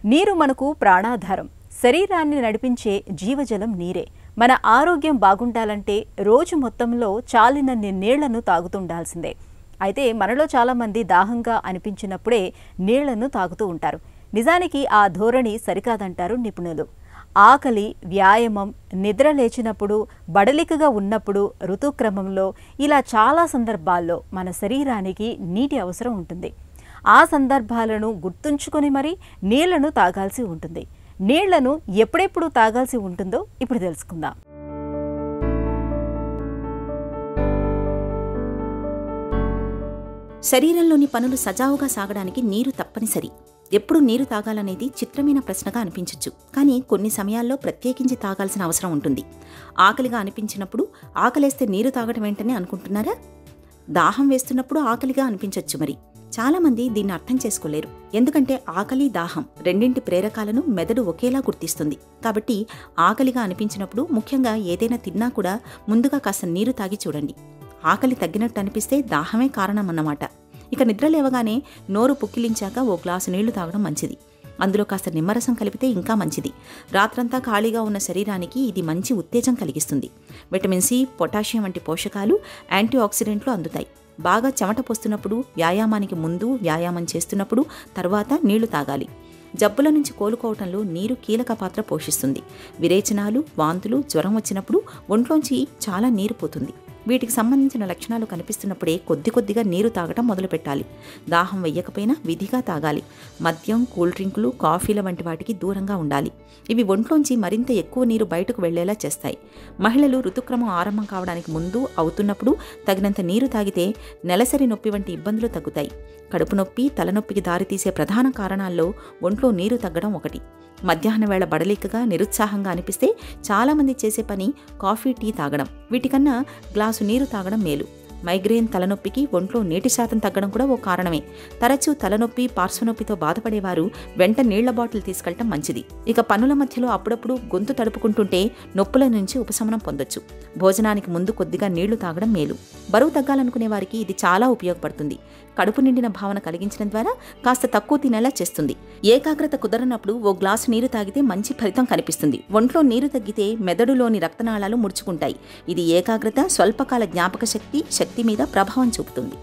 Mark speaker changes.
Speaker 1: నీరు మనకు ప్రాణాధారం. శరీరాన్ని నడిపించే జీవజలం నీరే. మన ఆరోగ్యం బాగుండాలంటే రోజు మొత్తంలో చాలినన్ని నీళ్లను తాగుతుండాల్సిందే. అయితే మనలో చాలామంది దాహంగా అనిపించినప్పుడే నీళ్లను తాగుతూ ఉంటారు. నిజానికి ఆ ధోరణి సరికాదంటారు నిపుణులు. ఆకలి, వ్యాయామం, నిద్ర లేచినప్పుడు, బడలికగా ఉన్నప్పుడు, ఋతుక్రమంలో ఇలా చాలా సందర్భాల్లో మన శరీరానికి నీటి అవసరం ఉంటుంది. ఆ సందర్భాలను గుర్తుంచుకొని మరీ నీళ్లను తాగాల్సి ఉంటుంది. నీళ్లను ఎప్పుడెప్పుడు తాగాల్సి ఉంటుందో ఇప్పుడు తెలుసుకుందాం.
Speaker 2: శరీరంలోని పనులు సజావుగా సాగడానికి నీరు తప్పనిసరి. ఎప్పుడు నీరు తాగాలనేది చిత్రమైన ప్రశ్నగా అనిపించవచ్చు. కానీ కొన్ని సమయాల్లో ప్రత్యేకించి తాగాల్సిన అవసరం ఉంటుంది. ఆకలిగా అనిపించినప్పుడు ఆకలేస్తే నీరు తాగడం ఏంటని అనుకుంటున్నారా? దాహం వేస్తున్నప్పుడు ఆకలిగా అనిపించవచ్చు. మరి చాలామంది దీన్ని అర్థం చేసుకోలేరు. ఎందుకంటే ఆకలి, దాహం రెండింటి ప్రేరకాలను మెదడు ఒకేలా గుర్తిస్తుంది. కాబట్టి ఆకలిగా అనిపించినప్పుడు, ముఖ్యంగా ఏదైనా తిన్నా కూడా ముందుగా కాస్త నీరు తాగి చూడండి. ఆకలి తగ్గినట్టు అనిపిస్తే దాహమే కారణం అన్నమాట. ఇక నిద్ర లేవగానే నోరు పుక్కిలించాక ఓ గ్లాసు నీళ్లు తాగడం మంచిది. అందులో కాస్త నిమ్మరసం కలిపితే ఇంకా మంచిది. రాత్రంతా ఖాళీగా ఉన్న శరీరానికి ఇది మంచి ఉత్తేజం కలిగిస్తుంది. విటమిన్ సి, పొటాషియం వంటి పోషకాలు, యాంటీ ఆక్సిడెంట్లు అందుతాయి. బాగా చెమట పోస్తున్నప్పుడు, వ్యాయామానికి ముందు, వ్యాయామం చేస్తున్నప్పుడు, తర్వాత నీళ్లు తాగాలి. జబ్బుల నుంచి కోలుకోవటంలో నీరు కీలక పాత్ర పోషిస్తుంది. విరేచనాలు, వాంతులు, జ్వరం వచ్చినప్పుడు ఒంట్లోంచి చాలా నీరు పోతుంది. వీటికి సంబంధించిన లక్షణాలు కనిపిస్తున్నప్పుడే కొద్దిగా నీరు తాగటం మొదలుపెట్టాలి. దాహం వెయ్యకపోయినా విధిగా తాగాలి. మద్యం, కూల్ డ్రింకులు, కాఫీల వంటి వాటికి దూరంగా ఉండాలి. ఇవి ఒంట్లోంచి మరింత ఎక్కువ నీరు బయటకు వెళ్లేలా చేస్తాయి. మహిళలు ఋతుక్రమం ఆరంభం కావడానికి ముందు, అవుతున్నప్పుడు తగినంత నీరు తాగితే నెలసరి నొప్పి వంటి ఇబ్బందులు తగ్గుతాయి. కడుపు నొప్పి, తలనొప్పికి దారితీసే ప్రధాన కారణాల్లో ఒంట్లో నీరు తగ్గడం ఒకటి. మధ్యాహ్న వేళ బడలికగా, నిరుత్సాహంగా అనిపిస్తే చాలామంది చేసే పని కాఫీ, టీ తాగడం. వీటికన్నా గ్లాసు నీరు తాగడం మేలు. మైగ్రేన్, తలనొప్పికి ఒంట్లో నీటి శాతం తగ్గడం కూడా ఓ కారణమే. తరచూ తలనొప్పి, పార్శ్వనొప్పితో బాధపడేవారు వెంట నీళ్ల బాటిల్ తీసుకెళ్లటం మంచిది. ఇక పనుల మధ్యలో అప్పుడప్పుడు గొంతు తడుపుకుంటుంటే నొప్పుల నుంచి ఉపశమనం పొందొచ్చు. భోజనానికి ముందు కొద్దిగా నీళ్లు తాగడం మేలు. బరువు తగ్గాలనుకునే వారికి ఇది చాలా ఉపయోగపడుతుంది. కడుపు నిండిన భావన కలిగించడం ద్వారా కాస్త తక్కువ తినేలా చేస్తుంది. ఏకాగ్రత కుదరనప్పుడు ఓ గ్లాసు నీరు తాగితే మంచి ఫలితం కనిపిస్తుంది. ఒంట్లో నీరు తగ్గితే మెదడులోని రక్తనాళాలు ముడుచుకుంటాయి. ఇది ఏకాగ్రత, స్వల్పకాల జ్ఞాపక శక్తి మీద ప్రభావం చూపుతుంది.